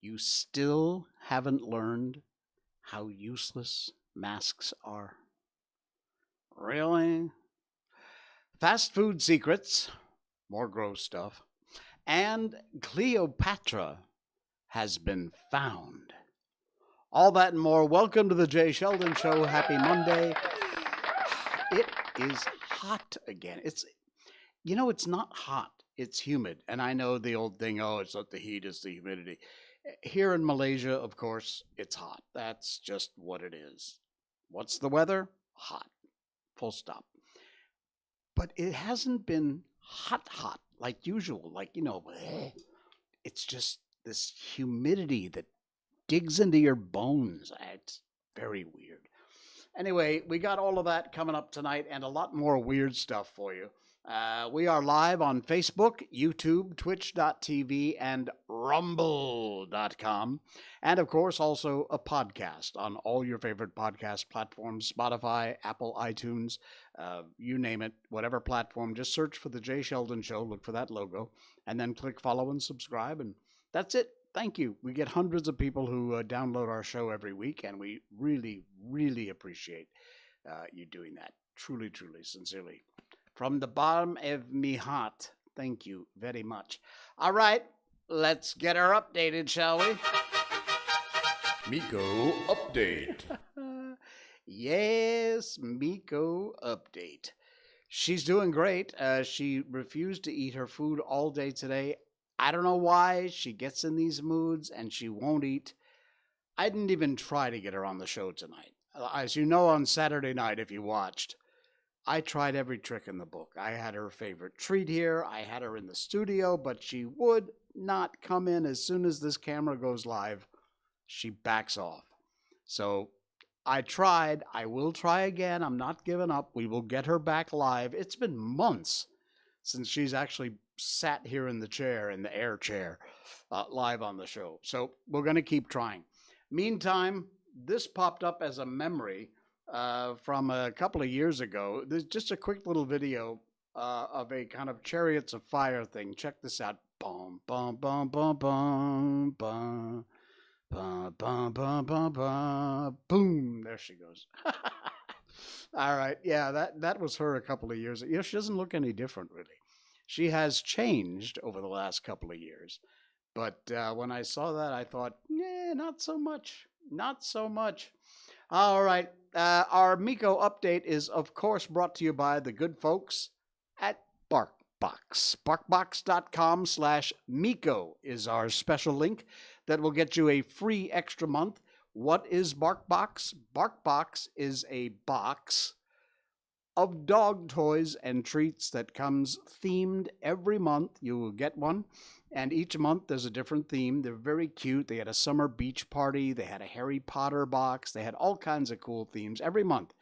You still haven't learned how useless masks are? Really? Fast food secrets, more gross stuff, and Cleopatra has been found. All that and more. Welcome to the Jay Sheldon Show. Happy Monday. It is hot again. It's not hot. It's humid. And I know the old thing, oh, it's not the heat, it's the humidity. Here in Malaysia, of course, it's hot. That's just what it is. What's the weather? Hot. Full stop. But it hasn't been hot like usual. It's just this humidity that digs into your bones. It's very weird. Anyway, we got all of that coming up tonight and a lot more weird stuff for you. We are live on Facebook, YouTube, Twitch.tv, and Rumble.com. And, of course, also a podcast on all your favorite podcast platforms, Spotify, Apple, iTunes, you name it, whatever platform. Just search for The Jay Sheldon Show, look for that logo, and then click follow and subscribe, and that's it. Thank you. We get hundreds of people who download our show every week, and we really, really appreciate you doing that. Truly, truly, sincerely. From the bottom of me heart, thank you very much. All right, let's get her updated, shall we? Miko update. Yes, Miko update. She's doing great. She refused to eat her food all day today. I don't know why. She gets in these moods and she won't eat. I didn't even try to get her on the show tonight. As you know, on Saturday night, if you watched, I tried every trick in the book. I had her favorite treat here. I had her in the studio, but she would not come in. As soon as this camera goes live, she backs off. So I tried. I will try again. I'm not giving up. We will get her back live. It's been months since she's actually sat here in the chair, in the air chair, live on the show. So we're going to keep trying. Meantime, this popped up as a memory from a couple of years ago. There's just a quick little video of a kind of Chariots of Fire thing. Check this out. Bum, bum, bum, bum, bum, bum, bum, bum, bum, bum, bum. Boom. There she goes. All right. Yeah, that was her a couple of years ago. She doesn't look any different, really. She has changed over the last couple of years. But when I saw that, I thought, not so much. Not so much. All right. Our Miko update is, of course, brought to you by the good folks at Barkbox. Barkbox.com/Miko is our special link that will get you a free extra month. What is Barkbox? Barkbox is a box of dog toys and treats that comes themed every month. You will get one. And each month there's a different theme. They're very cute. They had a summer beach party. They had a Harry Potter box. They had all kinds of cool themes every month.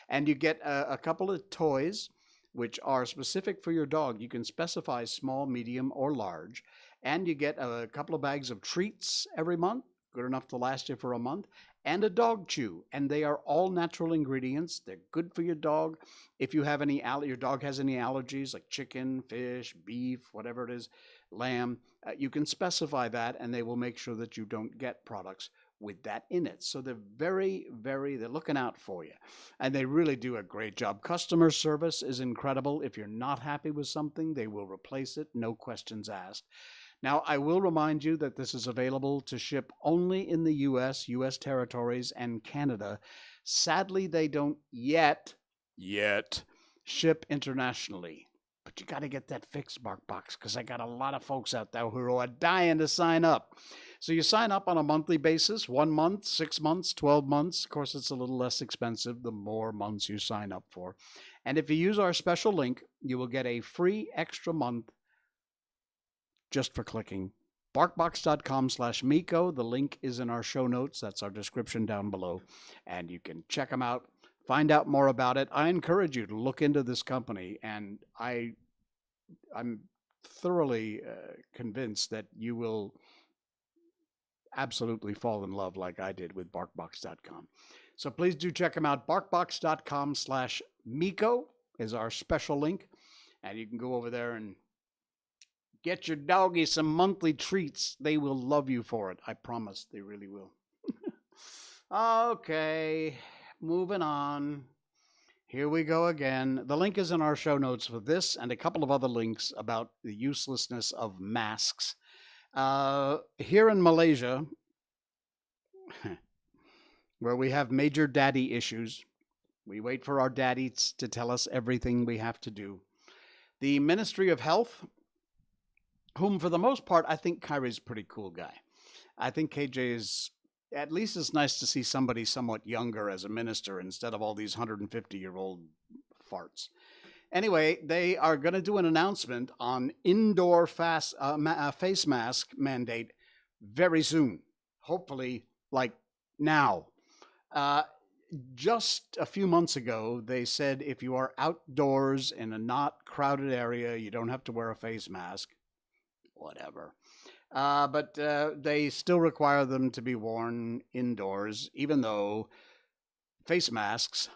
And you get a couple of toys which are specific for your dog. You can specify small, medium, or large, and you get a couple of bags of treats every month, good enough to last you for a month, and a dog chew. And they are all natural ingredients. They're good for your dog. If you have any, your dog has any allergies like chicken, fish, beef, whatever it is, lamb, you can specify that, and they will make sure that you don't get products with that in it. So they're they're looking out for you. And they really do a great job. Customer service is incredible. If you're not happy with something, they will replace it, no questions asked. Now, I will remind you that this is available to ship only in the US, US territories, and Canada. Sadly, they don't yet ship internationally. But you got to get that fixed, Barkbox, because I got a lot of folks out there who are dying to sign up. So you sign up on a monthly basis, 1 month, 6 months, 12 months. Of course, it's a little less expensive the more months you sign up for. And if you use our special link, you will get a free extra month just for clicking barkbox.com/Miko. The link is in our show notes. That's our description down below. And you can check them out, find out more about it. I encourage you to look into this company, and I'm thoroughly convinced that you will absolutely fall in love like I did with barkbox.com. So please do check them out. barkbox.com/Miko is our special link, and you can go over there and get your doggy some monthly treats. They will love you for it. I promise they really will. Okay, moving on. Here we go again. The link is in our show notes for this and a couple of other links about the uselessness of masks. Here in Malaysia, where we have major daddy issues, we wait for our daddies to tell us everything we have to do. The Ministry of Health, whom for the most part, I think Kyrie's a pretty cool guy. I think KJ is, at least it's nice to see somebody somewhat younger as a minister instead of all these 150-year-old farts. Anyway, they are going to do an announcement on indoor face mask mandate very soon. Hopefully, like now. Just a few months ago, they said if you are outdoors in a not crowded area, you don't have to wear a face mask. Whatever. But they still require them to be worn indoors, even though face masks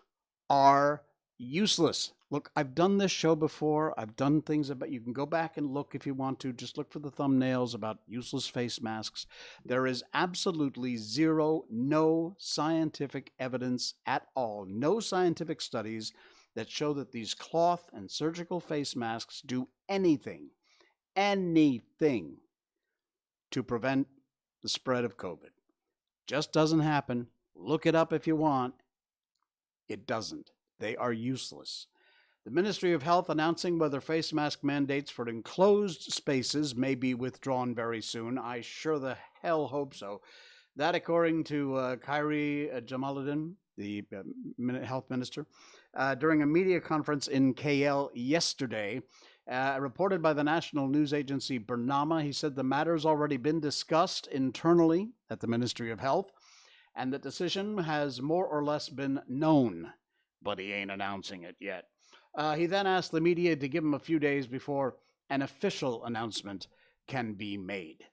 are useless. Look, I've done this show before. I've done things about, you can go back and look if you want to. Just look for the thumbnails about useless face masks. There is absolutely no scientific evidence at all. No scientific studies that show that these cloth and surgical face masks do anything to prevent the spread of COVID. Just doesn't happen. Look it up if you want. It doesn't. They are useless. The Ministry of Health announcing whether face mask mandates for enclosed spaces may be withdrawn very soon. I sure the hell hope so. That, according to Kyrie Jamaluddin, the health minister, during a media conference in KL yesterday, reported by the national news agency Bernama. He said the matter has already been discussed internally at the Ministry of Health, and the decision has more or less been known, but he ain't announcing it yet. He then asked the media to give him a few days before an official announcement can be made.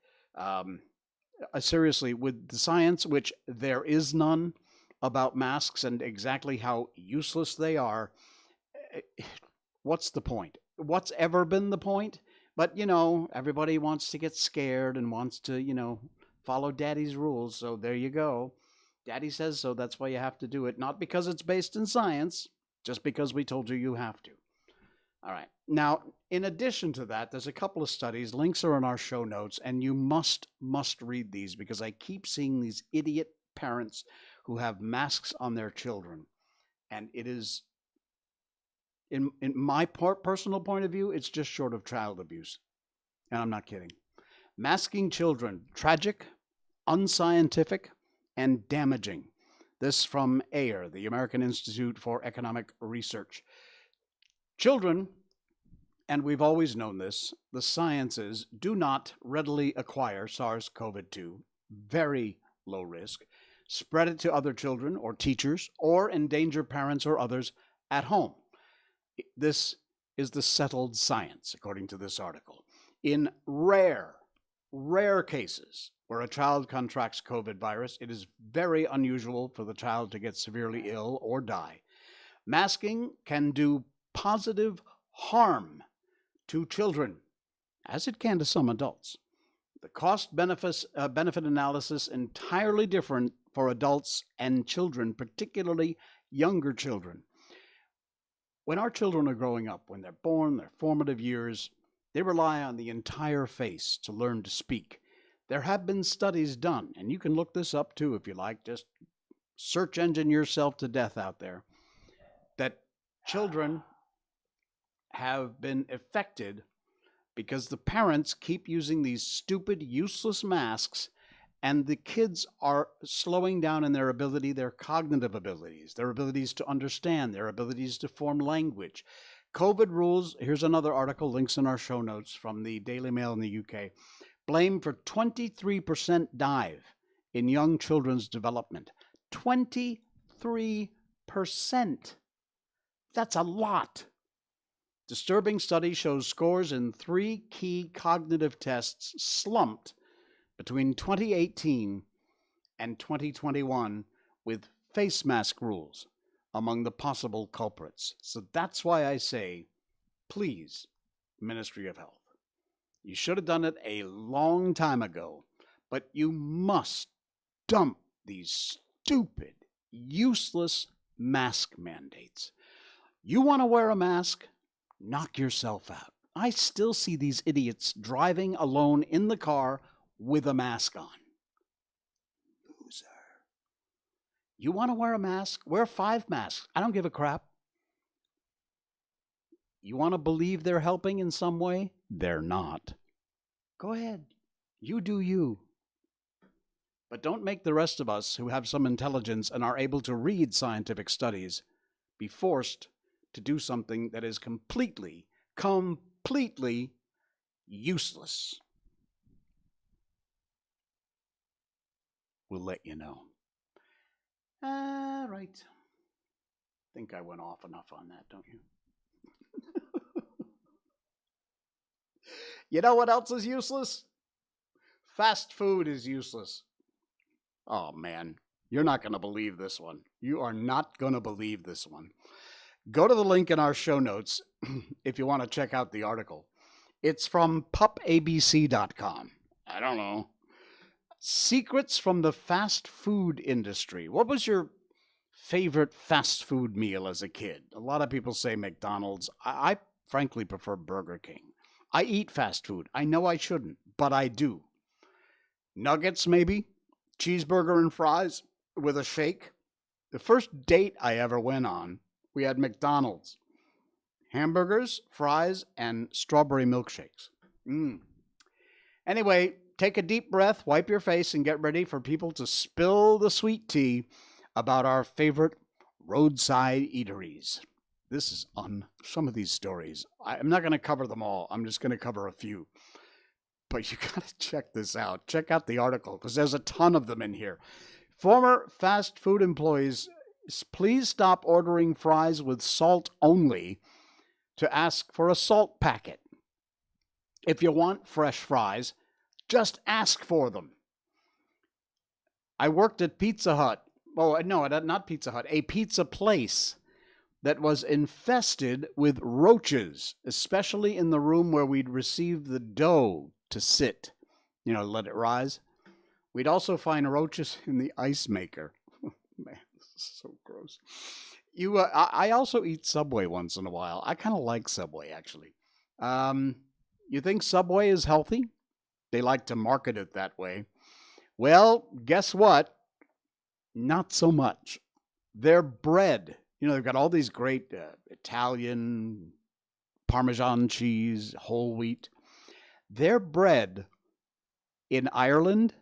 Seriously, with the science, which there is none, about masks and exactly how useless they are, what's the point? What's ever been the point? But, you know, everybody wants to get scared and wants to, you know, follow Daddy's rules. So there you go. Daddy says so. That's why you have to do it. Not because it's based in science, just because we told you you have to. All right. Now, in addition to that, there's a couple of studies. Links are in our show notes, and you must read these because I keep seeing these idiot parents who have masks on their children. And it is, in my personal point of view, it's just short of child abuse. And I'm not kidding. Masking children, tragic, unscientific, and damaging. This from AIR, the American Institute for Economic Research. Children, and we've always known this, the sciences do not readily acquire SARS-CoV-2, very low risk, spread it to other children or teachers, or endanger parents or others at home. This is the settled science, according to this article. In rare cases where a child contracts COVID virus, it is very unusual for the child to get severely ill or die. Masking can do positive harm to children, as it can to some adults. The cost-benefit analysis entirely different for adults and children, particularly younger children. When our children are growing up, when they're born, their formative years, they rely on the entire face to learn to speak. There have been studies done, and you can look this up too if you like, just search engine yourself to death out there, that children have been affected because the parents keep using these stupid, useless masks, and the kids are slowing down in their cognitive abilities, their abilities to understand, their abilities to form language. COVID rules, here's another article, links in our show notes from the Daily Mail in the UK, blame for 23% dive in young children's development. 23%. That's a lot. Disturbing study shows scores in 3 key cognitive tests slumped between 2018 and 2021 with face mask rules among the possible culprits. So that's why I say, please, Ministry of Health, you should have done it a long time ago, but you must dump these stupid, useless mask mandates. You want to wear a mask? Knock yourself out. I still see these idiots driving alone in the car with a mask on. Loser. You want to wear a mask? Wear 5 masks. I don't give a crap. You want to believe they're helping in some way? They're not. Go ahead. You do you. But don't make the rest of us who have some intelligence and are able to read scientific studies be forced to do something that is completely useless. We'll let you know. All right. Think I went off enough on that, don't you? You know what else is useless? Fast food is useless. Oh, man. You're not going to believe this one. You are not going to believe this one. Go to the link in our show notes if you want to check out the article. It's from pupabc.com. I don't know. Secrets from the fast food industry. What was your favorite fast food meal as a kid? A lot of people say McDonald's. I frankly prefer Burger King. I eat fast food. I know I shouldn't, but I do. Nuggets, maybe. Cheeseburger and fries with a shake. The first date I ever went on, we had McDonald's. Hamburgers, fries, and strawberry milkshakes. Anyway, take a deep breath, wipe your face, and get ready for people to spill the sweet tea about our favorite roadside eateries. This is on some of these stories. I'm not going to cover them all. I'm just going to cover a few. But you got to check this out. Check out the article because there's a ton of them in here. Former fast food employees, please stop ordering fries with salt only to ask for a salt packet. If you want fresh fries, just ask for them. I worked at Pizza Hut. Oh, no, not Pizza Hut. A pizza place that was infested with roaches, especially in the room where we'd receive the dough to sit, let it rise. We'd also find roaches in the ice maker. Man, this is so gross. I also eat Subway once in a while. I kind of like Subway, actually. You think Subway is healthy? They like to market it that way. Well, guess what? Not so much. Their bread, they've got all these great Italian, Parmesan cheese, whole wheat. Their bread in Ireland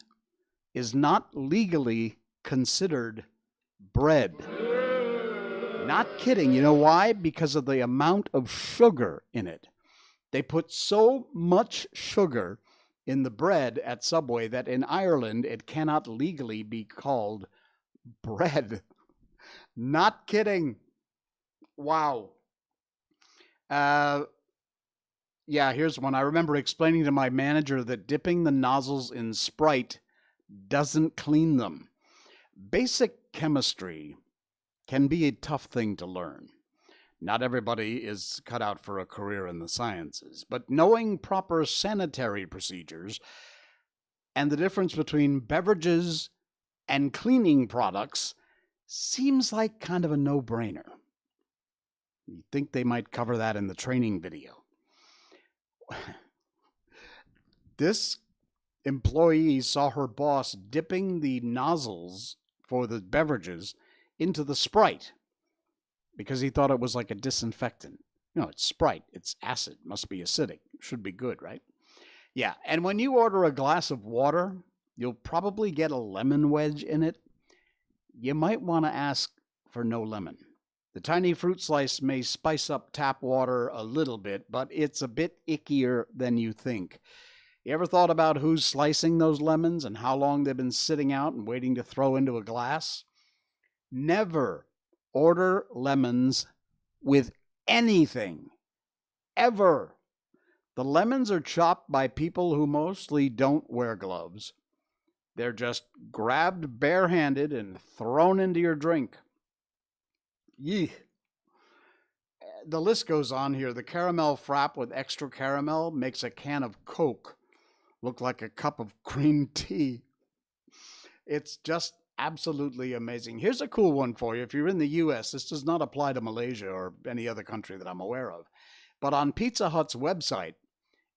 is not legally considered bread. Not kidding. You know why? Because of the amount of sugar in it. They put so much sugar in the bread at Subway that in Ireland it cannot legally be called bread. Not kidding. Wow. Uh, yeah, here's one. I remember explaining to my manager that dipping the nozzles in Sprite doesn't clean them. Basic chemistry can be a tough thing to learn. Not everybody is cut out for a career in the sciences, but knowing proper sanitary procedures and the difference between beverages and cleaning products seems like kind of a no-brainer. You think they might cover that in the training video. This employee saw her boss dipping the nozzles for the beverages into the Sprite because he thought it was like a disinfectant. No, it's Sprite. It's acid. Must be acidic. Should be good, right? Yeah, and when you order a glass of water, you'll probably get a lemon wedge in it. You might want to ask for no lemon. The tiny fruit slice may spice up tap water a little bit, but it's a bit ickier than you think. You ever thought about who's slicing those lemons and how long they've been sitting out and waiting to throw into a glass? Never order lemons with anything. Ever. The lemons are chopped by people who mostly don't wear gloves. They're just grabbed barehanded and thrown into your drink. Yee. The list goes on here. The caramel frap with extra caramel makes a can of Coke look like a cup of green tea. It's just absolutely amazing. Here's a cool one for you. If you're in the US, this does not apply to Malaysia or any other country that I'm aware of. But on Pizza Hut's website,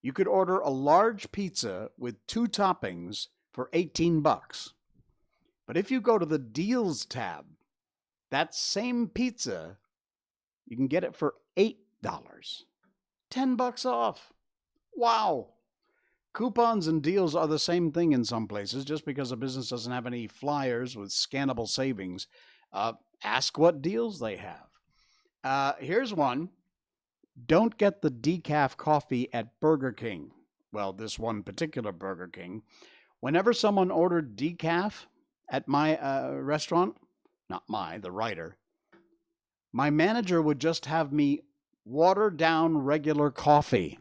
you could order a large pizza with 2 toppings for $18. But if you go to the deals tab, that same pizza, you can get it for $8. $10 off. Wow. Coupons and deals are the same thing in some places. Just because a business doesn't have any flyers with scannable savings, ask what deals they have. Here's one. Don't get the decaf coffee at Burger King. Well, this one particular Burger King. Whenever someone ordered decaf at my restaurant, not the writer, my manager would just have me water down regular coffee.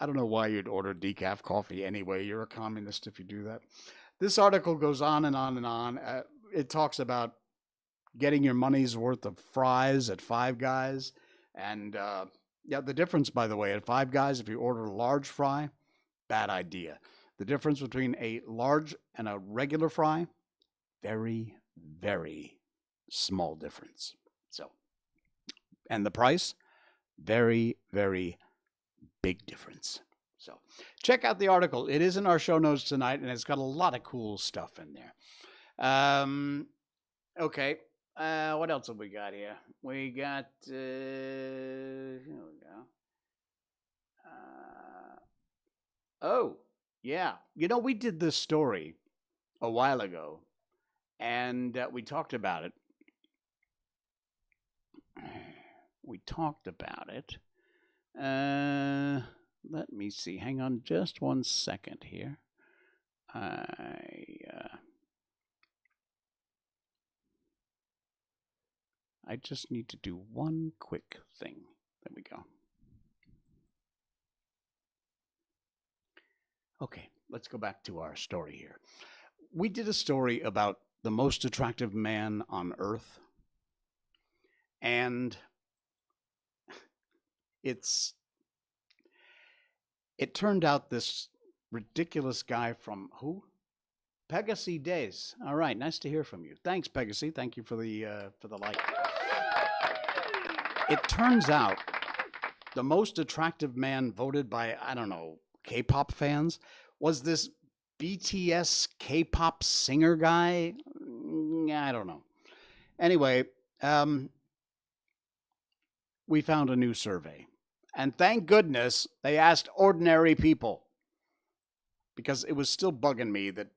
I don't know why you'd order decaf coffee anyway. You're a communist if you do that. This article goes on and on and on. It talks about getting your money's worth of fries at Five Guys. And yeah, the difference, by the way, at Five Guys, if you order a large fry, bad idea. The difference between a large and a regular fry, very, very small difference. So, and the price, very, very big difference. So check out the article. It is in our show notes tonight, and it's got a lot of cool stuff in there. Okay. What else have we got here? We got, here we go. Oh, yeah. You know, we did this story a while ago, and we talked about it. Let me see. Hang on just 1 second here. I just need to do one quick thing. There we go. Okay, let's go back to our story here. We did a story about the most attractive man on Earth. And it turned out this ridiculous guy from who? Pegasus Days. All right, nice to hear from you. Thanks, Pegasus. Thank you for the like. It turns out the most attractive man voted by, I don't know, K-pop fans was this BTS K-pop singer guy. I don't know. Anyway, we found a new survey. And thank goodness they asked ordinary people. Because it was still bugging me that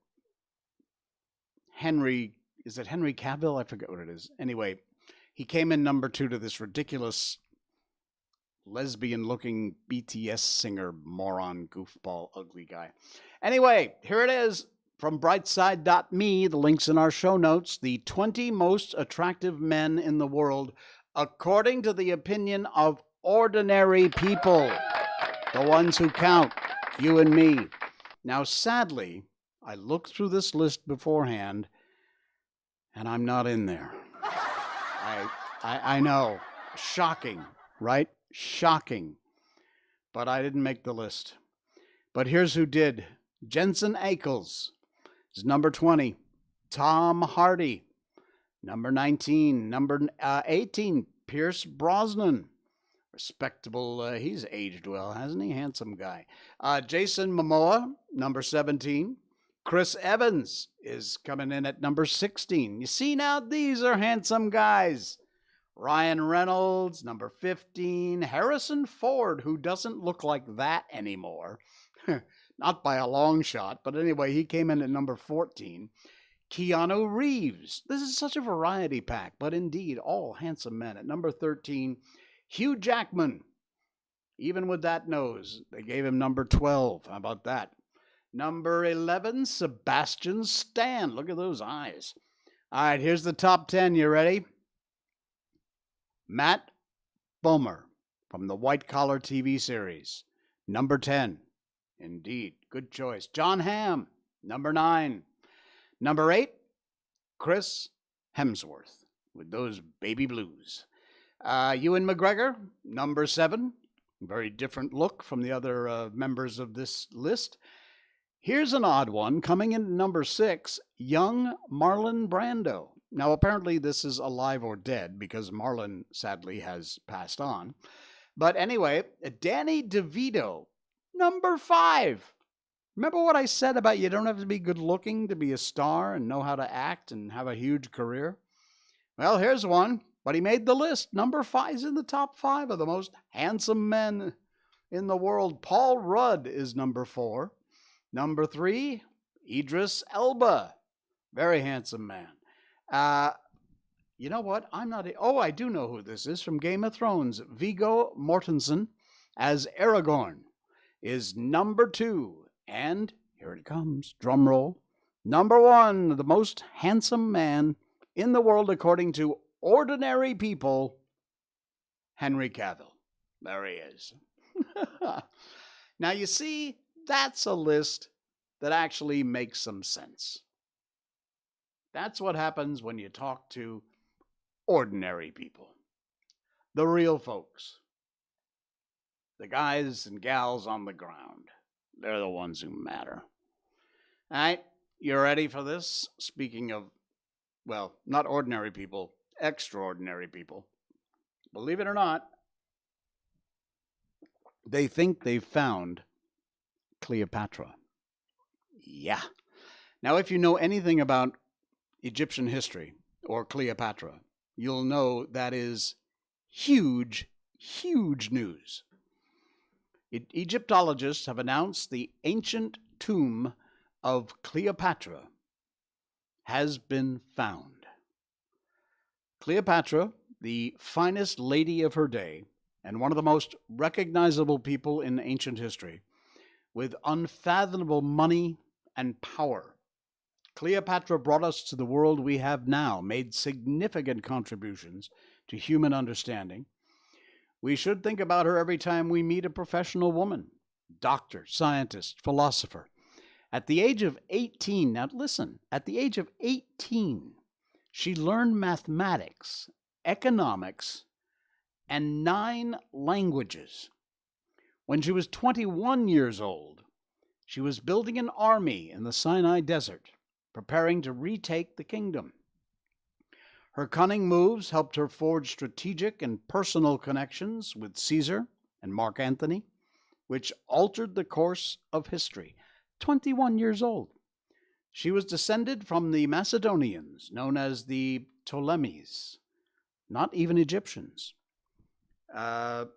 is it Henry Cavill? I forget what it is. Anyway, he came in number 2 to this ridiculous lesbian-looking BTS singer, moron, goofball, ugly guy. Anyway, here it is. from brightside.me, the link's in our show notes, the 20 most attractive men in the world, according to the opinion of ordinary people, the ones who count, you and me. Now, sadly, I looked through this list beforehand, and I'm not in there. I know. Shocking, right? Shocking. But I didn't make the list. But here's who did. Jensen Ackles is number 20. Tom Hardy, number 19. Number 18, Pierce Brosnan. Respectable, he's aged well, hasn't he? Handsome guy. Jason Momoa, number 17. Chris Evans is coming in at number 16. You see now, these are handsome guys. Ryan Reynolds, number 15. Harrison Ford, who doesn't look like that anymore. Not by a long shot, but anyway, he came in at number 14. Keanu Reeves. This is such a variety pack, but indeed, all handsome men. At number 13, Hugh Jackman. Even with that nose, they gave him number 12. How about that? Number 11, Sebastian Stan. Look at those eyes. All right, here's the top 10. You ready? Matt Bomer from the White Collar TV series. Number 10. Indeed, good choice. John Hamm, number 9. Number 8, Chris Hemsworth with those baby blues. Ewan McGregor, number 7. Very different look from the other members of this list. Here's an odd one, coming in at number 6, young Marlon Brando. Now, apparently this is alive or dead because Marlon, sadly, has passed on. But anyway, Danny DeVito, number 5. Remember what I said about you don't have to be good looking to be a star and know how to act and have a huge career? Well, here's one, but he made the list. Number 5 is in the top 5 of the most handsome men in the world. Paul Rudd is number 4. Number 3, Idris Elba. Very handsome man. You know what? I do know who this is from Game of Thrones. Viggo Mortensen as Aragorn is number 2. And here it comes, drum roll. Number 1, the most handsome man in the world according to ordinary people, Henry Cavill. There he is. Now you see, that's a list that actually makes some sense. That's what happens when you talk to ordinary people. The real folks. The guys and gals on the ground. They're the ones who matter. All right, you ready for this? Speaking of, well, not ordinary people, extraordinary people. Believe it or not, they think they've found Cleopatra. Yeah. Now, if you know anything about Egyptian history or Cleopatra, you'll know that is huge, huge news. Egyptologists have announced the ancient tomb of Cleopatra has been found. Cleopatra, the finest lady of her day, and one of the most recognizable people in ancient history, with unfathomable money and power. Cleopatra brought us to the world we have now, made significant contributions to human understanding. We should think about her every time we meet a professional woman, doctor, scientist, philosopher. At the age of 18, now listen, at the age of 18, she learned mathematics, economics, and 9 languages. When she was 21 years old, she was building an army in the Sinai Desert, preparing to retake the kingdom. Her cunning moves helped her forge strategic and personal connections with Caesar and Mark Antony, which altered the course of history. 21 years old. She was descended from the Macedonians, known as the Ptolemies, not even Egyptians.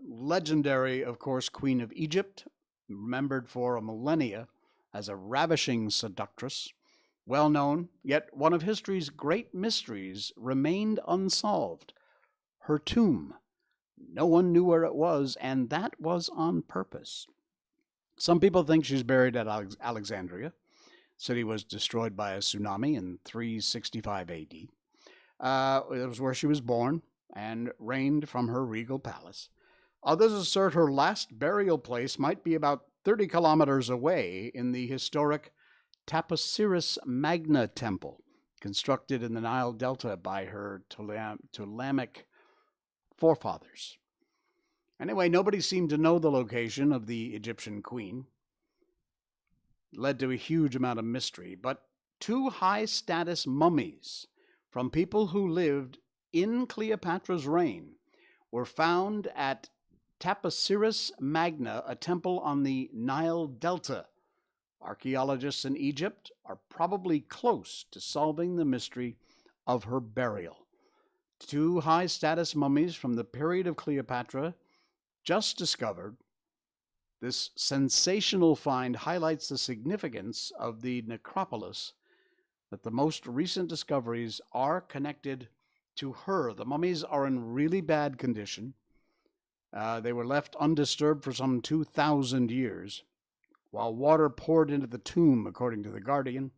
Legendary, of course, Queen of Egypt, remembered for a millennia as a ravishing seductress. Well known, yet one of history's great mysteries remained unsolved. Her tomb. No one knew where it was, and that was on purpose. Some people think she's buried at Alexandria. City was destroyed by a tsunami in 365 AD. It was where she was born and reigned from her regal palace. Others assert her last burial place might be about 30 kilometers away in the historic Taposiris Magna Temple, constructed in the Nile Delta by her Ptolemaic forefathers. Anyway, nobody seemed to know the location of the Egyptian queen. It led to a huge amount of mystery, but two high-status mummies from people who lived in Cleopatra's reign were found at Taposiris Magna, a temple on the Nile Delta. Archaeologists in Egypt are probably close to solving the mystery of her burial. Two high-status mummies from the period of Cleopatra just discovered. This sensational find highlights the significance of the necropolis, that the most recent discoveries are connected to her. The mummies are in really bad condition. They were left undisturbed for some 2,000 years, while water poured into the tomb, according to The Guardian.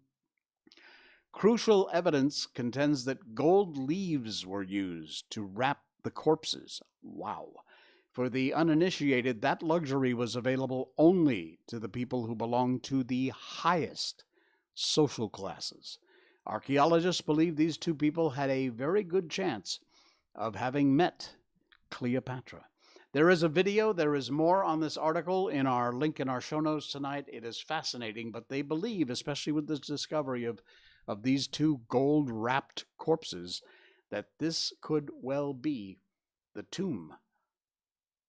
Crucial evidence contends that gold leaves were used to wrap the corpses. Wow. For the uninitiated, that luxury was available only to the people who belonged to the highest social classes. Archaeologists believe these two people had a very good chance of having met Cleopatra. There is a video. There is more on this article in our link in our show notes tonight. It is fascinating, but they believe, especially with this discovery of these two gold-wrapped corpses, that this could well be the tomb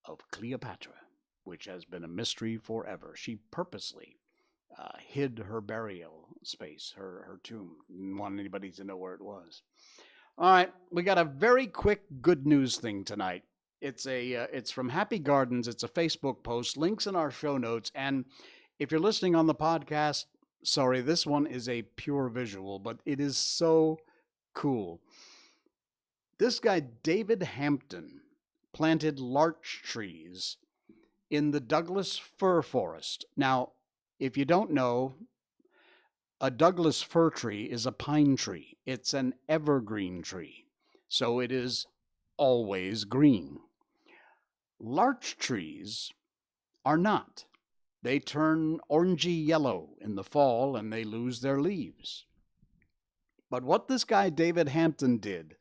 of Cleopatra, which has been a mystery forever. She purposely hid her burial space, her tomb. Didn't want anybody to know where it was. All right, we got a very quick good news thing tonight. It's from Happy Gardens. It's a Facebook post. Links in our show notes. And if you're listening on the podcast, sorry, this one is a pure visual, but it is so cool. This guy, David Hampton, planted larch trees in the Douglas fir forest. Now, if you don't know, a Douglas fir tree is a pine tree. It's an evergreen tree, so it is always green. Larch trees are not. They turn orangey yellow in the fall and they lose their leaves. But what this guy David Hampton did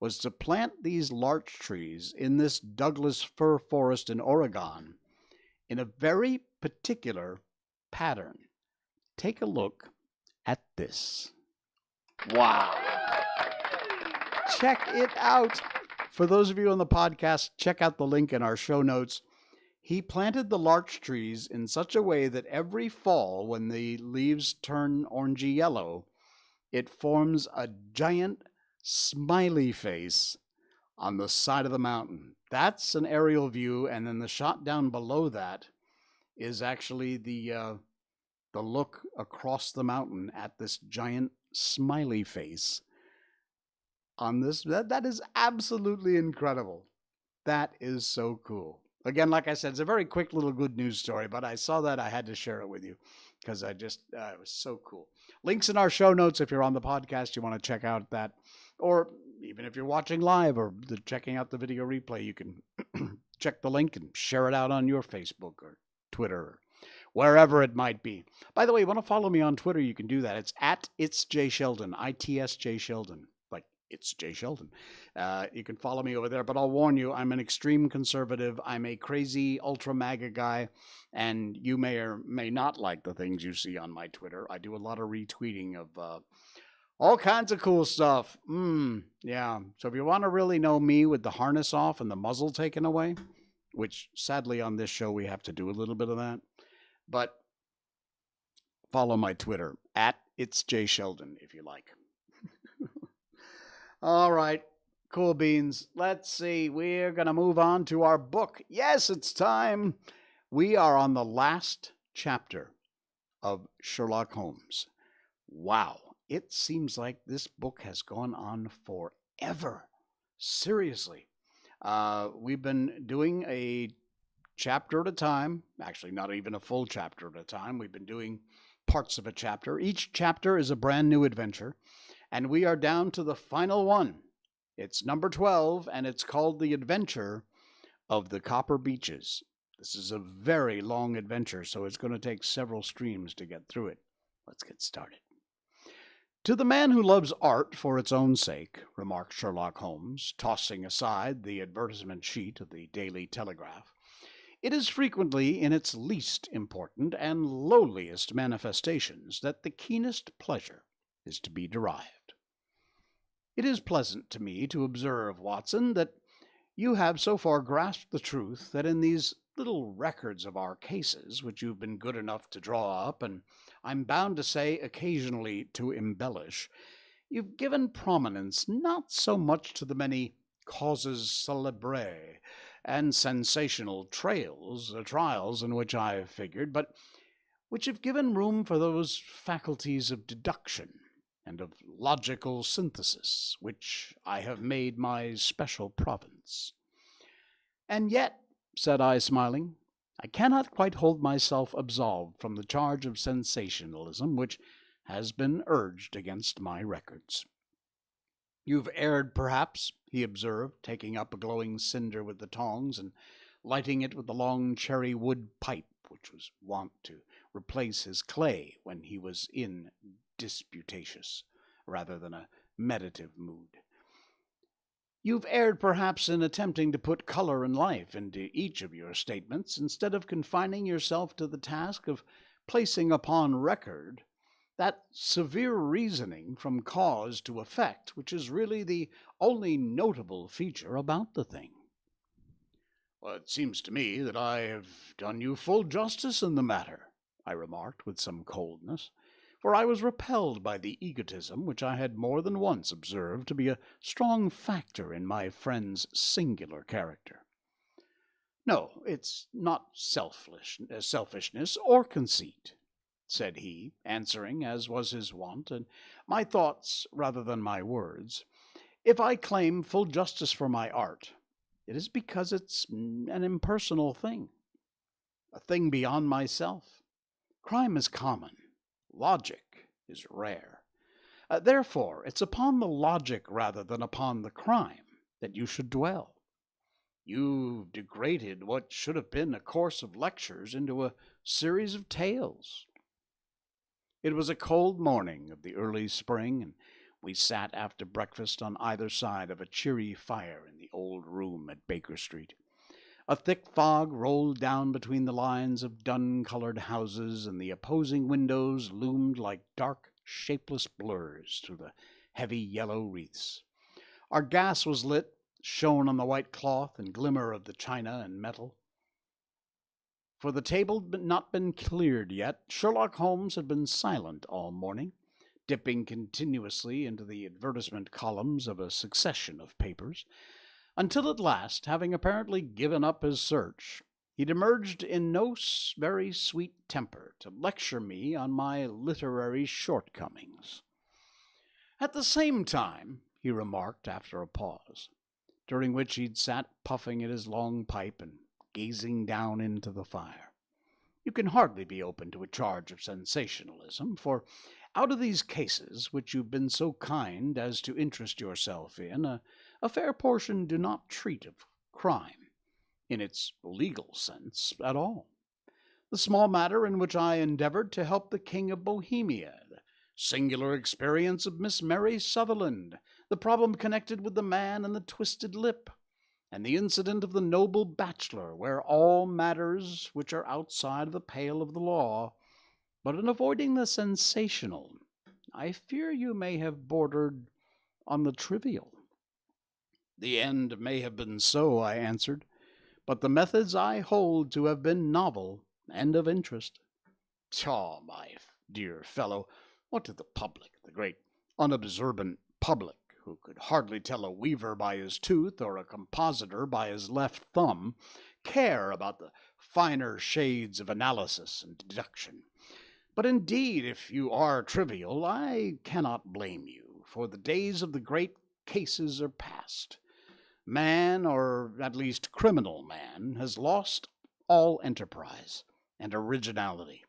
was to plant these larch trees in this Douglas fir forest in Oregon in a very particular pattern. Take a look at this. Wow. Check it out. For those of you on the podcast, check out the link in our show notes. He planted the larch trees in such a way that every fall, when the leaves turn orangey yellow, it forms a giant smiley face on the side of the mountain. That's an aerial view, and then the shot down below that is actually the look across the mountain at this giant smiley face on this. That is absolutely incredible. That is so cool. Again, like I said, it's a very quick little good news story, but I saw that. I had to share it with you because it was so cool. Links in our show notes if you're on the podcast, you want to check out that. Or even if you're watching live or checking out the video replay, you can check the link and share it out on your Facebook or Twitter or wherever it might be. By the way, you want to follow me on Twitter, you can do that. It's at It's Jay Sheldon, ITSJ Sheldon. It's Jay Sheldon. You can follow me over there, but I'll warn you, I'm an extreme conservative. I'm a crazy ultra MAGA guy, and you may or may not like the things you see on my Twitter. I do a lot of retweeting of all kinds of cool stuff. Yeah. So if you want to really know me with the harness off and the muzzle taken away, which sadly on this show we have to do a little bit of that, but follow my Twitter at It's Jay Sheldon if you like. All right, cool beans. Let's see. We're going to move on to our book. Yes, it's time. We are on the last chapter of Sherlock Holmes. Wow. It seems like this book has gone on forever. Seriously. We've been doing a chapter at a time. Actually, not even a full chapter at a time. We've been doing parts of a chapter. Each chapter is a brand new adventure, and we are down to the final one. It's number 12, and it's called The Adventure of the Copper Beaches. This is a very long adventure, so it's going to take several streams to get through it. Let's get started. To the man who loves art for its own sake, remarked Sherlock Holmes, tossing aside the advertisement sheet of the Daily Telegraph, it is frequently in its least important and lowliest manifestations that the keenest pleasure is to be derived. It is pleasant to me to observe, Watson, that you have so far grasped the truth that in these little records of our cases, which you've been good enough to draw up, and I'm bound to say occasionally to embellish, you've given prominence not so much to the many causes célèbres and sensational trials in which I have figured, but which have given room for those faculties of deduction and of logical synthesis, which I have made my special province. And yet, said I, smiling, I cannot quite hold myself absolved from the charge of sensationalism which has been urged against my records. You've erred, perhaps, he observed, taking up a glowing cinder with the tongs and lighting it with the long cherry wood pipe which was wont to replace his clay when he was in disputatious rather than a meditative mood. You've erred perhaps in attempting to put color and life into each of your statements instead of confining yourself to the task of placing upon record that severe reasoning from cause to effect which is really the only notable feature about the thing. Well, it seems to me that I have done you full justice in the matter, I remarked with some coldness, for I was repelled by the egotism which I had more than once observed to be a strong factor in my friend's singular character. No, it's not selfishness or conceit, said he, answering, as was his wont, and my thoughts rather than my words. If I claim full justice for my art, it is because it's an impersonal thing, a thing beyond myself. Crime is common. Logic is rare. Therefore, it's upon the logic rather than upon the crime that you should dwell. You've degraded what should have been a course of lectures into a series of tales. It was a cold morning of the early spring, and we sat after breakfast on either side of a cheery fire in the old room at Baker Street. A thick fog rolled down between the lines of dun-colored houses, and the opposing windows loomed like dark, shapeless blurs through the heavy yellow wreaths. Our gas was lit, shone on the white cloth and glimmer of the china and metal. For the table had not been cleared yet, Sherlock Holmes had been silent all morning, dipping continuously into the advertisement columns of a succession of papers, until at last, having apparently given up his search, he'd emerged in no very sweet temper to lecture me on my literary shortcomings. At the same time, he remarked after a pause, during which he'd sat puffing at his long pipe and gazing down into the fire, you can hardly be open to a charge of sensationalism, for out of these cases which you've been so kind as to interest yourself in, a fair portion do not treat of crime, in its legal sense, at all. The small matter in which I endeavored to help the King of Bohemia, the singular experience of Miss Mary Sutherland, the problem connected with the man and the twisted lip, and the incident of the noble bachelor, were all matters which are outside the pale of the law. But in avoiding the sensational, I fear you may have bordered on the trivial. The end may have been so, I answered, but the methods I hold to have been novel and of interest. Ah, my dear fellow, what did the public, the great unobservant public, who could hardly tell a weaver by his tooth or a compositor by his left thumb, care about the finer shades of analysis and deduction? But indeed, if you are trivial, I cannot blame you, for the days of the great cases are past. Man, or at least criminal man, has lost all enterprise and originality,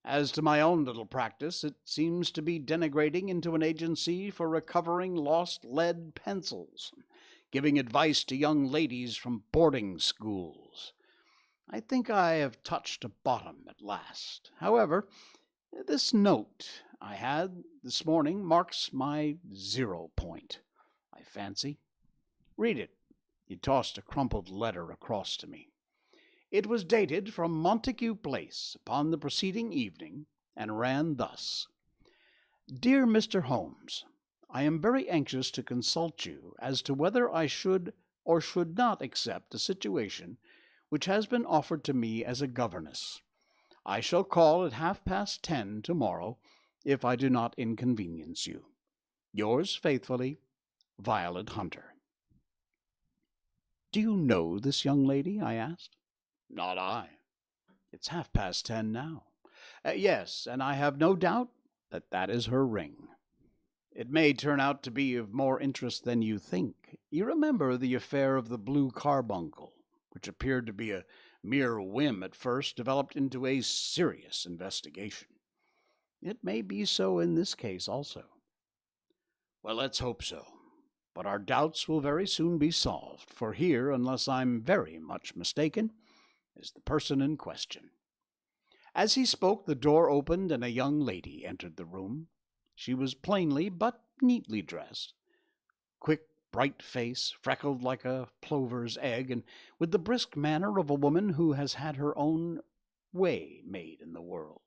As to my own little practice, it seems to be degenerating into an agency for recovering lost lead pencils, giving advice to young ladies from boarding schools. I think I have touched a bottom at last. However, this note I had this morning marks my 0 point, I fancy. Read it. He tossed a crumpled letter across to me. It was dated from Montague Place upon the preceding evening, and ran thus: Dear Mr. Holmes, I am very anxious to consult you as to whether I should or should not accept a situation which has been offered to me as a governess. I shall call at 10:30 tomorrow, if I do not inconvenience you. Yours faithfully, Violet Hunter. Do you know this young lady? I asked. Not I. It's 10:30 now. Yes, and I have no doubt that that is her ring. It may turn out to be of more interest than you think. You remember the affair of the blue carbuncle, which appeared to be a mere whim at first, developed into a serious investigation. It may be so in this case also. Well, let's hope so. But our doubts will very soon be solved, for here, unless I'm very much mistaken, is the person in question. As he spoke, the door opened and a young lady entered the room. She was plainly but neatly dressed, quick, bright face, freckled like a plover's egg, and with the brisk manner of a woman who has had her own way made in the world.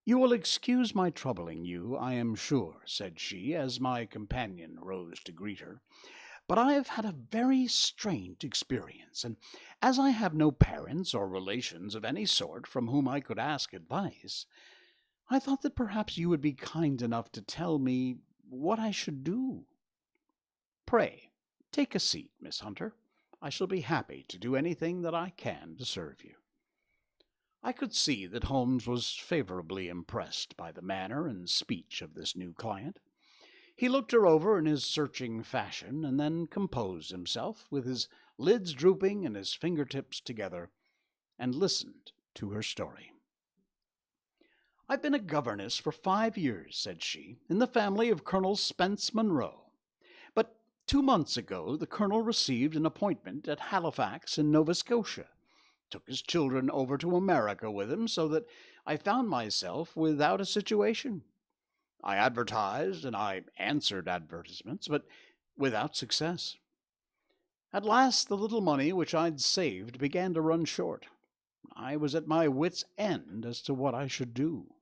You will excuse my troubling you, I am sure, said she, as my companion rose to greet her, but I have had a very strange experience, and as I have no parents or relations of any sort from whom I could ask advice, I thought that perhaps you would be kind enough to tell me what I should do. Pray, take a seat, Miss Hunter. I shall be happy to do anything that I can to serve you. I could see that Holmes was favorably impressed by the manner and speech of this new client. He looked her over in his searching fashion, and then composed himself, with his lids drooping and his fingertips together, and listened to her story. I've been a governess for 5 years, said she, in the family of Colonel Spence Monroe. But 2 months ago the colonel received an appointment at Halifax in Nova Scotia, took his children over to America with him, so that I found myself without a situation. I advertised and I answered advertisements, but without success. At last the little money which I'd saved began to run short. I was at my wits' end as to what I should do.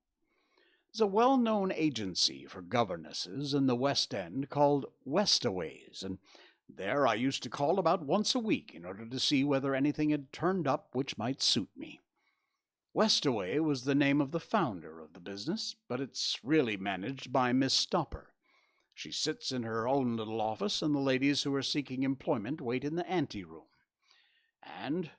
There's a well-known agency for governesses in the West End called Westaways, and there I used to call about once a week in order to see whether anything had turned up which might suit me. Westaway was the name of the founder of the business, but it's really managed by Miss Stopper. She sits in her own little office, and the ladies who are seeking employment wait in the anteroom. And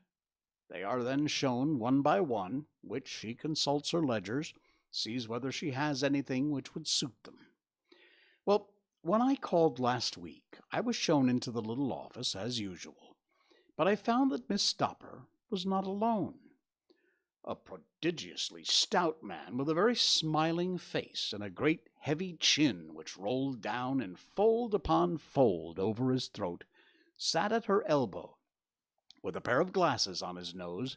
they are then shown one by one, which she consults her ledgers, sees whether she has anything which would suit them. Well, when I called last week, I was shown into the little office as usual, but I found that Miss Stopper was not alone. A prodigiously stout man with a very smiling face and a great heavy chin which rolled down in fold upon fold over his throat, sat at her elbow, with a pair of glasses on his nose,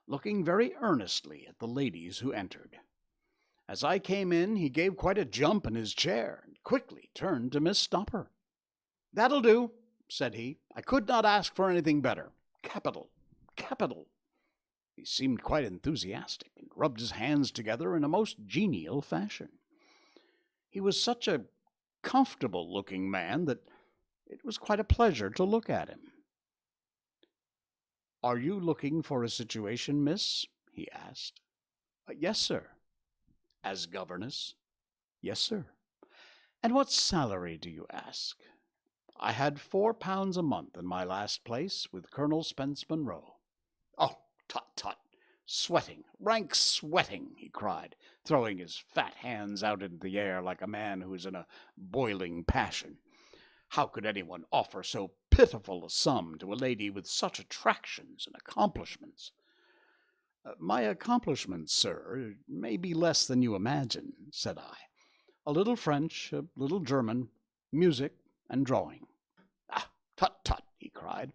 looking very earnestly at the ladies who entered. As I came in, he gave quite a jump in his chair, and quickly turned to Miss Stopper. "That'll do," said he. "I could not ask for anything better. Capital, capital." He seemed quite enthusiastic, and rubbed his hands together in a most genial fashion. He was such a comfortable-looking man that it was quite a pleasure to look at him. "Are you looking for a situation, miss?" he asked. "Yes, sir." "As governess?" "Yes, sir." "And what salary do you ask?" "I had £4 a month in my last place with Colonel Spence Monroe." "Oh, tut, tut! Sweating, rank sweating!" he cried, throwing his fat hands out into the air like a man who is in a boiling passion. "How could anyone offer so pitiful a sum to a lady with such attractions and accomplishments?" My accomplishments, sir, may be less than you imagine, said I. A little French, a little German, music, and drawing. Ah, tut, tut, he cried.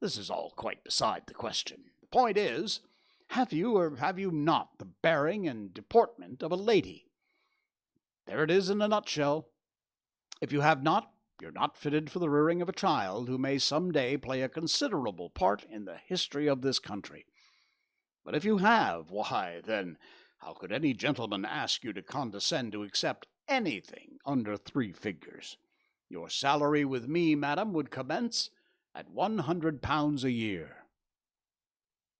This is all quite beside the question. The point is, have you or have you not the bearing and deportment of a lady? There it is in a nutshell. If you have not, you're not fitted for the rearing of a child who may some day play a considerable part in the history of this country. But if you have, why, then, how could any gentleman ask you to condescend to accept anything under 3 figures? Your salary with me, madam, would commence at £100 a year.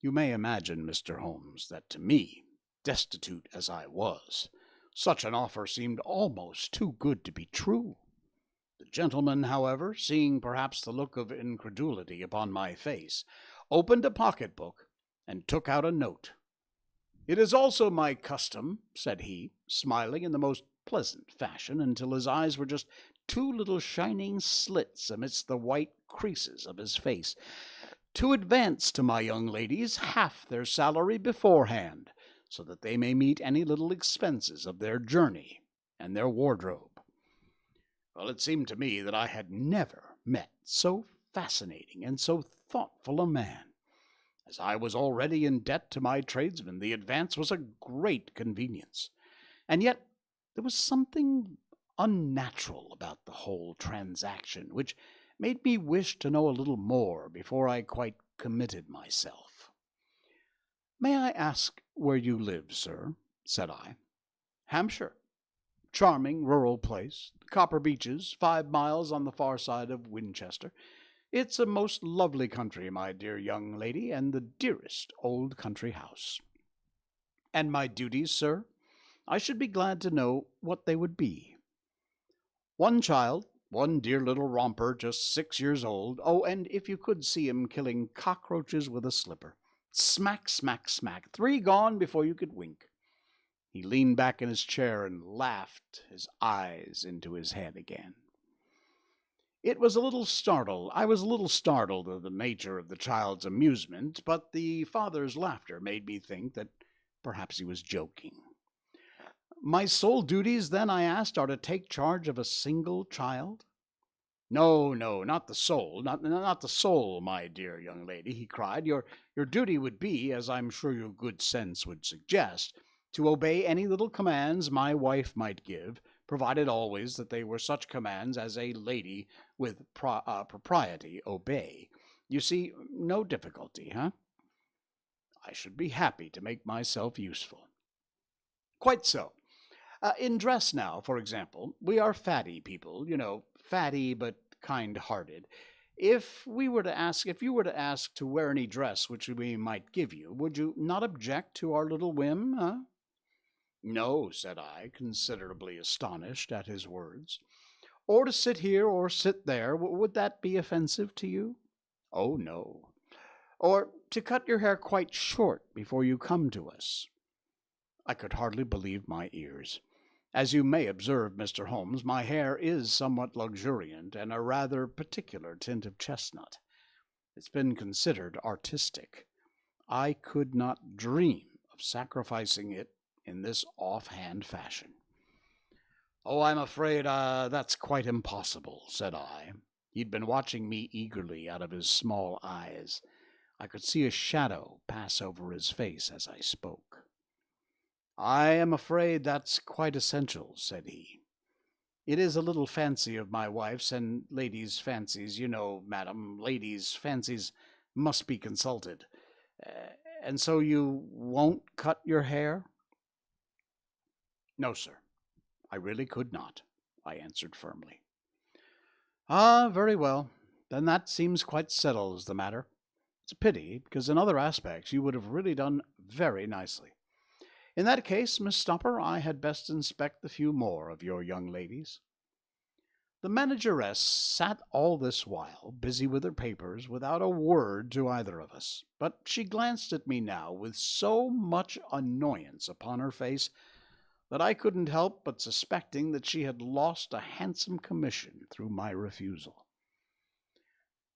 You may imagine, Mr. Holmes, that to me, destitute as I was, such an offer seemed almost too good to be true. The gentleman, however, seeing perhaps the look of incredulity upon my face, opened a pocketbook and took out a note. It is also my custom, said he, smiling in the most pleasant fashion until his eyes were just 2 little shining slits amidst the white creases of his face, to advance to my young ladies half their salary beforehand, so that they may meet any little expenses of their journey and their wardrobe. Well, it seemed to me that I had never met so fascinating and so thoughtful a man. As I was already in debt to my tradesmen, the advance was a great convenience. And yet there was something unnatural about the whole transaction, which made me wish to know a little more before I quite committed myself. May I ask where you live, sir? Said I. Hampshire. Charming rural place. Copper beaches, 5 miles on the far side of Winchester. It's a most lovely country, my dear young lady, and the dearest old country house. And my duties, sir? I should be glad to know what they would be. 1 child, 1 dear little romper, just 6 years old. Oh, and if you could see him killing cockroaches with a slipper. Smack, smack, smack. 3 gone before you could wink. He leaned back in his chair and laughed, his eyes into his head again. I was a little startled at the nature of the child's amusement, but the father's laughter made me think that perhaps he was joking. My sole duties, then, I asked, are to take charge of a single child? No, not the sole, not the sole, my dear young lady, he cried. Your duty would be, as I'm sure your good sense would suggest, to obey any little commands my wife might give, provided always that they were such commands as a lady with propriety obey. You see, no difficulty, huh? I should be happy to make myself useful. Quite so. In dress now, for example, we are fatty people, fatty but kind-hearted. If you were to ask to wear any dress which we might give you, would you not object to our little whim, huh? No, said I, considerably astonished at his words. Or to sit here or sit there, would that be offensive to you? Oh, no. Or to cut your hair quite short before you come to us? I could hardly believe my ears. As you may observe, Mr. Holmes, my hair is somewhat luxuriant and a rather particular tint of chestnut. It's been considered artistic. I could not dream of sacrificing it in this offhand fashion. Oh, I'm afraid that's quite impossible, said I. He'd been watching me eagerly out of his small eyes. I could see a shadow pass over his face as I spoke. I am afraid that's quite essential, said he. It is a little fancy of my wife's, and ladies' fancies, madam, ladies' fancies must be consulted. And so you won't cut your hair? No, sir, I really could not, I answered firmly. Ah, very well. Then that seems quite settled as the matter. It's a pity, because in other aspects you would have really done very nicely. In that case, Miss Stopper, I had best inspect the few more of your young ladies. The manageress sat all this while, busy with her papers, without a word to either of us, but she glanced at me now with so much annoyance upon her face that I couldn't help but suspecting that she had lost a handsome commission through my refusal.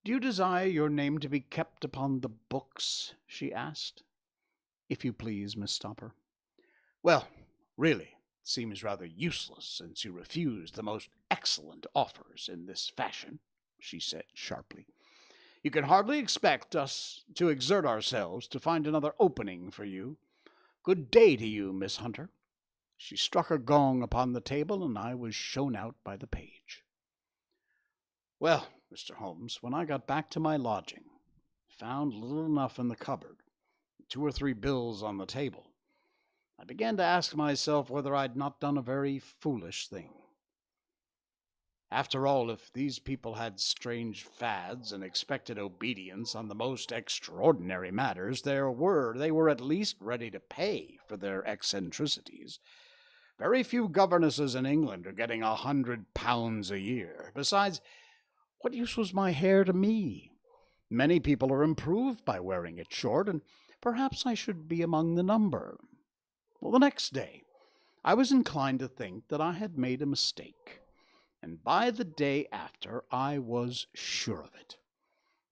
Do you desire your name to be kept upon the books? She asked. if you please, Miss Stopper. Well, really, it seems rather useless since you refuse the most excellent offers in this fashion, she said sharply. You can hardly expect us to exert ourselves to find another opening for you. Good day to you, Miss Hunter. She struck a gong upon the table, and I was shown out by the page. Well, Mr. Holmes, when I got back to my lodging, found little enough in the cupboard, 2 or 3 bills on the table. I began to ask myself whether I'd not done a very foolish thing. After all, if these people had strange fads and expected obedience on the most extraordinary matters, they were at least ready to pay for their eccentricities. Very few governesses in England are getting £100 a year. Besides, what use was my hair to me? Many people are improved by wearing it short, and perhaps I should be among the number. Well, the next day, I was inclined to think that I had made a mistake, and by the day after, I was sure of it.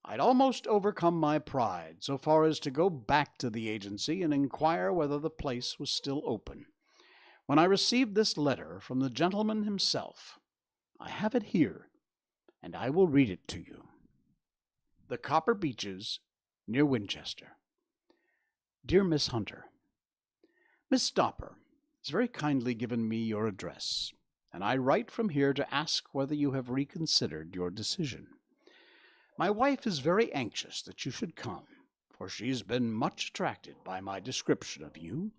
I'd almost overcome my pride so far as to go back to the agency and inquire whether the place was still open, when I received this letter from the gentleman himself. I have it here, and I will read it to you. The Copper Beeches, near Winchester. Dear Miss Hunter, Miss Stopper has very kindly given me your address, and I write from here to ask whether you have reconsidered your decision. My wife is very anxious that you should come, for she has been much attracted by my description of you.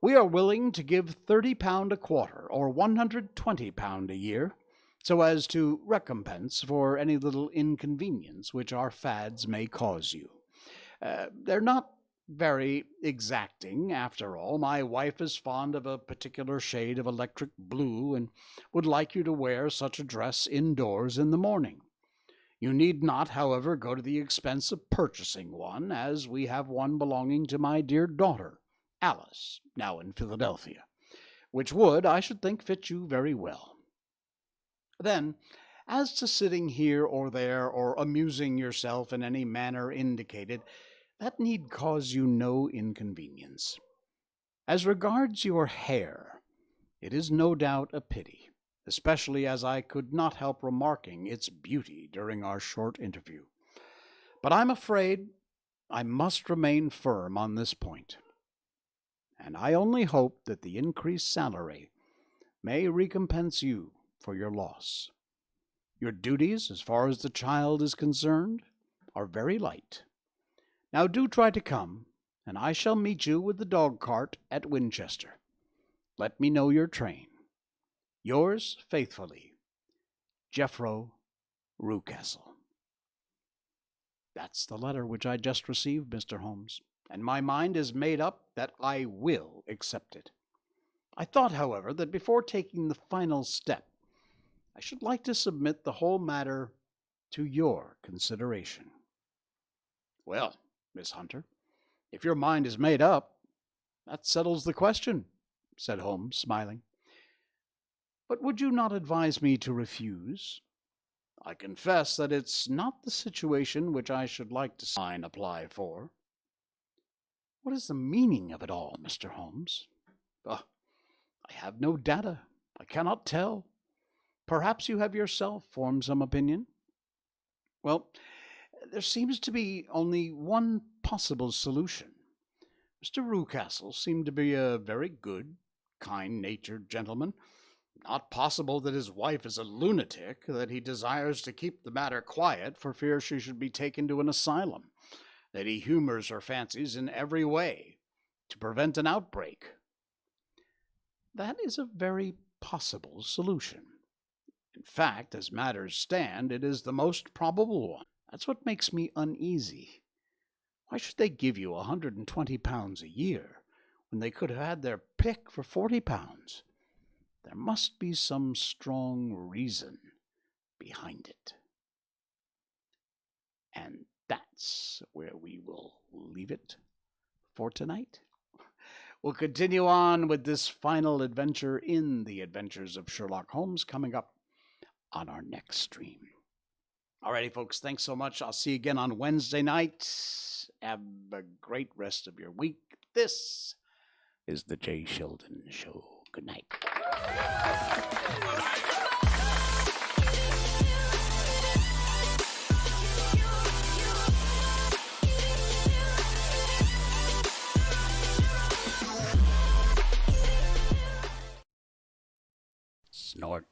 We are willing to give £30 a quarter, or £120 a year, so as to recompense for any little inconvenience which our fads may cause you. They're not very exacting, after all. My wife is fond of a particular shade of electric blue, and would like you to wear such a dress indoors in the morning. You need not, however, go to the expense of purchasing one, as we have one belonging to my dear daughter, Alice, now in Philadelphia, which would, I should think, fit you very well. Then, as to sitting here or there, or amusing yourself in any manner indicated, that need cause you no inconvenience. As regards your hair, it is no doubt a pity, especially as I could not help remarking its beauty during our short interview. But I'm afraid I must remain firm on this point, and I only hope that the increased salary may recompense you for your loss. Your duties, as far as the child is concerned, are very light. Now do try to come, and I shall meet you with the dog-cart at Winchester. Let me know your train. Yours faithfully, Gettr Rucastle. That's the letter which I just received, Mr. Holmes, and my mind is made up that I will accept it. I thought, however, that before taking the final step, I should like to submit the whole matter to your consideration. Well, Miss Hunter, if your mind is made up, that settles the question, said Holmes, smiling. But would you not advise me to refuse? I confess that it's not the situation which I should like to apply for. What is the meaning of it all, Mr. Holmes? I have no data. I cannot tell. Perhaps you have yourself formed some opinion? Well, there seems to be only one possible solution. Mr. Rucastle seemed to be a very good, kind-natured gentleman. Not possible that his wife is a lunatic, that he desires to keep the matter quiet for fear she should be taken to an asylum, that he humors her fancies in every way to prevent an outbreak. That is a very possible solution. In fact, as matters stand, it is the most probable one. That's what makes me uneasy. Why should they give you £120 a year when they could have had their pick for £40? There must be some strong reason behind it. And that's where we will leave it for tonight. We'll continue on with this final adventure in the Adventures of Sherlock Holmes coming up on our next stream. Alrighty, folks, thanks so much. I'll see you again on Wednesday night. Have a great rest of your week. This is the Jay Sheldon Show. Good night. Snort.